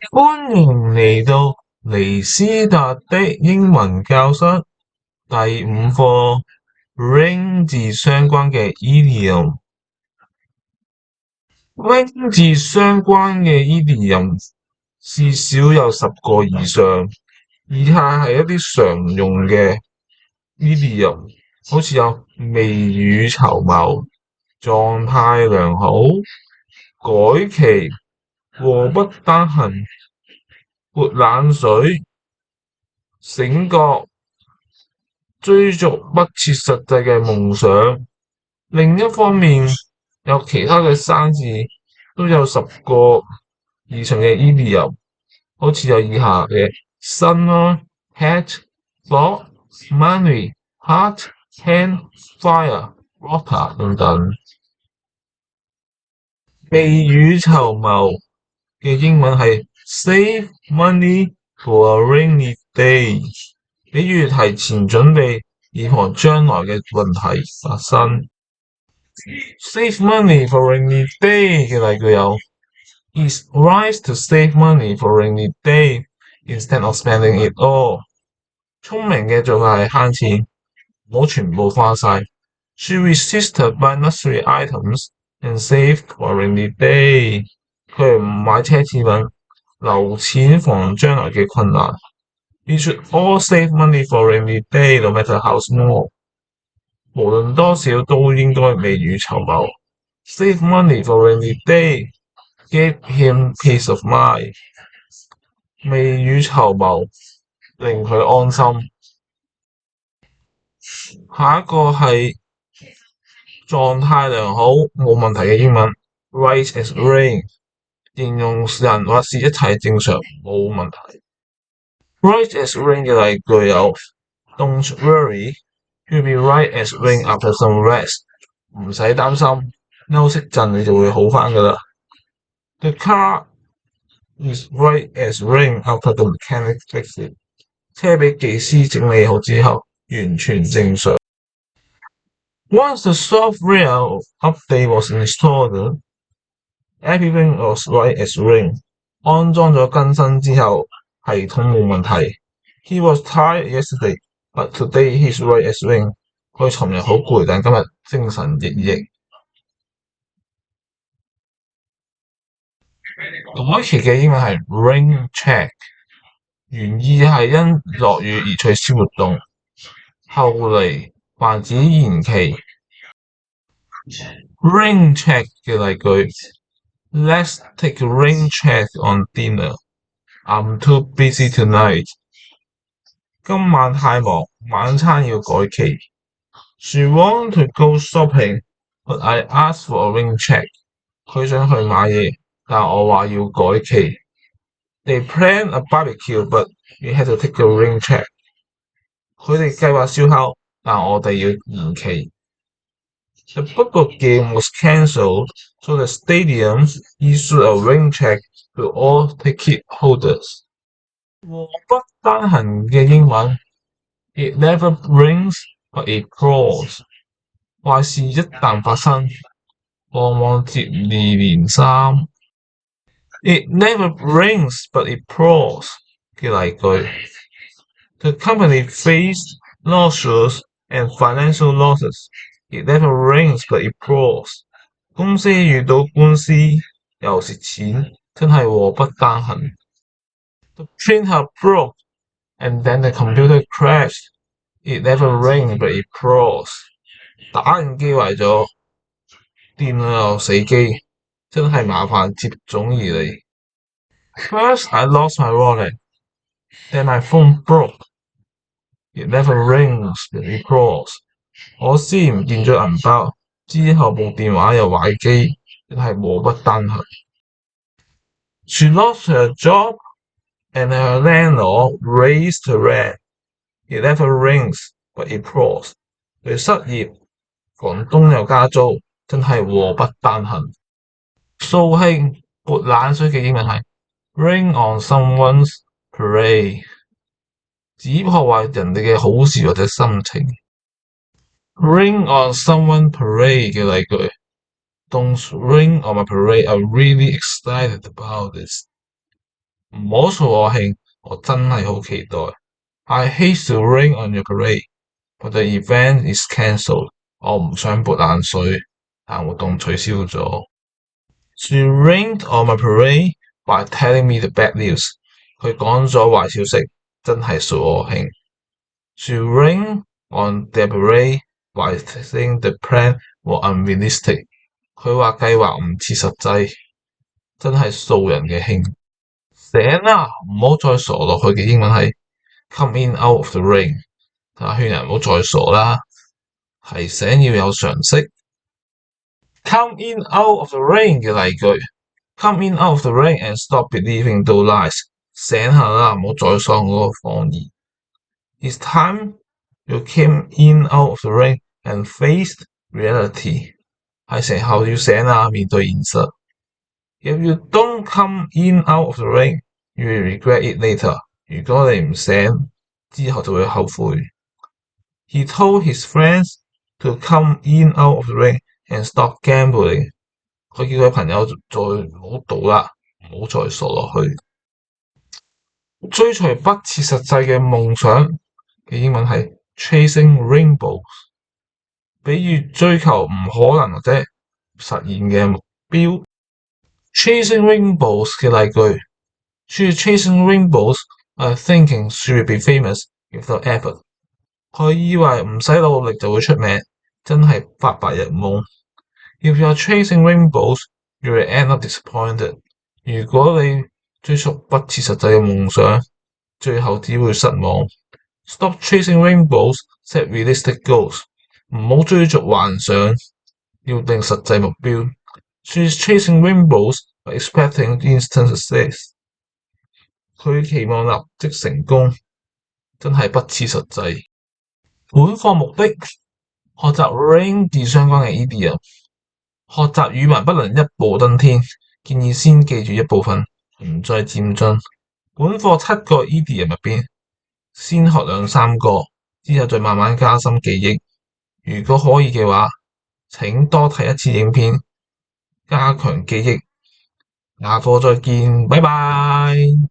歡迎嚟到尼斯達的英文教室第五課 ring 字相關嘅 idiom。ring 字相關嘅 idiom 至少有10個以上，以下係一啲常用嘅 idiom，好似有未雨綢繆、狀態良好、改期、禍不單行、潑冷水、醒覺、追逐不切實際嘅夢想。另一方面，有其他嘅生字都有10個以上嘅 idiom，好似有以下嘅 summer、hat、thought、money、heart、hand、fire、water 等等。未雨綢繆嘅英文係 save money for a rainy day，比喻提前準備以防將來嘅問題發生。Save money for rainy day 嘅例句有 It's wise to save money for rainy day instead of spending it all。聰明嘅做法係慳錢，唔好全部花晒。She resisted buy luxury items and saved for rainy day。佢唔買奢侈品，留錢防將來嘅困難。We should all save money for rainy day, no matter how small。無論多少都應該未雨綢繆。Save money for rainy day gave him peace of mind。未雨綢繆令佢安心。下一個係狀態良好冇問題嘅英文 right as rain， 形容人或是一切正常冇問題。right as rain 嘅例句有 Don't worry, you'll be right as rain after some rest。 唔使擔心，休息陣你就會好返㗎喇。The car is right as rain after the mechanic fixed it。 車俾技師整理好之後完全正常。Once the software update was installed, everything was right as rain。 安裝咗更新之後，系統冇問題。He was tired yesterday, but today he's right as rain。 佢尋日好攰，但今日精神奕奕。改期嘅英文係 rain check， 原意係因落雨而取消活動，後嚟泛指延期。rain check 嘅例句 Let's take a rain check on dinner. I'm too busy tonight。 今晚太忙，晚餐要改期。She want to go shopping, but I asked for a rain check。 佢想去買嘢，但我話要改期。They planned a barbecue, but we had to take a rain check。 佢哋計劃燒烤，但我哋要延期。The football game was cancelled, so the stadium issued a rain check to all ticket holders。 禍不單行嘅英文 It never rains, but it pours。 壞事一旦發生，往往接二連三。It never rains, but it pours 嘅例句 The company faced lawsuits and financial losses. It never rains, but it pours。 公司遇到官司又蝕錢，真係禍不單行。The printer broke and then the computer crashed. It never rains, but it pours。 打印機壞咗，電腦又死機，真係麻煩接踵而嚟。First I lost my wallet, then my phone broke. It never rains, but it pours。 我先唔見咗銀包，之後部電話又壞機，真係禍不單行。She lost her job and her landlord raised her rent. It never rains, but it pours。 佢失業，房東又加租，真係禍不單行。掃興潑冷水嘅英文係 rain on someone's parade， 指破壞人哋嘅好事或者心情。rain on someone's parade 嘅例句 Don't rain on my parade, I'm really excited about this。唔好掃我興，我真係好期待。I hate to rain on your parade, but the event is cancelled。我唔想潑冷水，但活動取消咗。She rained on my parade by telling me the bad news。佢講咗壞消息，真係掃我興。She rained on their parade by saying the plan was unrealistic。佢話計劃唔切實際，真係掃人嘅興。醒啦，唔好再傻落去嘅英文係 come in out of the rain。勸人唔好再傻啦，提醒要有常識。Come in out of the rain 嘅例句 ，come in out of the rain and stop believing those lies。醒下啦，唔好再喪嗰個謊言。It's time you came in out of the rain and faced reality。係時候要醒啦，面對現實。If you don't come in out of the rain, you will regret it later。如果你唔醒，之後就會後悔。He told his friends to come in out of the rain and stop gambling。佢叫佢朋友再唔好賭啦，唔好再傻落去。追隨不切實際嘅夢想嘅英文係 chasing rainbows。比喻追求唔可能或者實現嘅目標。Chasing rainbows 嘅例句 She is chasing rainbows, thinking she will be famous without effort。佢以為唔使努力就會出名，真係發白日夢。If you are chasing rainbows, you will end up disappointed。如果你追逐不切實際嘅夢想，最後只會失望。Stop chasing rainbows, set realistic goals。唔好追逐幻想，要定實際目標。She is chasing rainbows but expecting instant success。佢期望立即成功，真係不切實際。本課目的學習 rain 字相關嘅 idiom。學習語文不能一步登天，建議先記住一部分，唔再漸進。本課7個 idiom 入邊，先學2-3個，之後再慢慢加深記憶。如果可以嘅話，請多睇一次影片，加強記憶。下課再見，拜拜。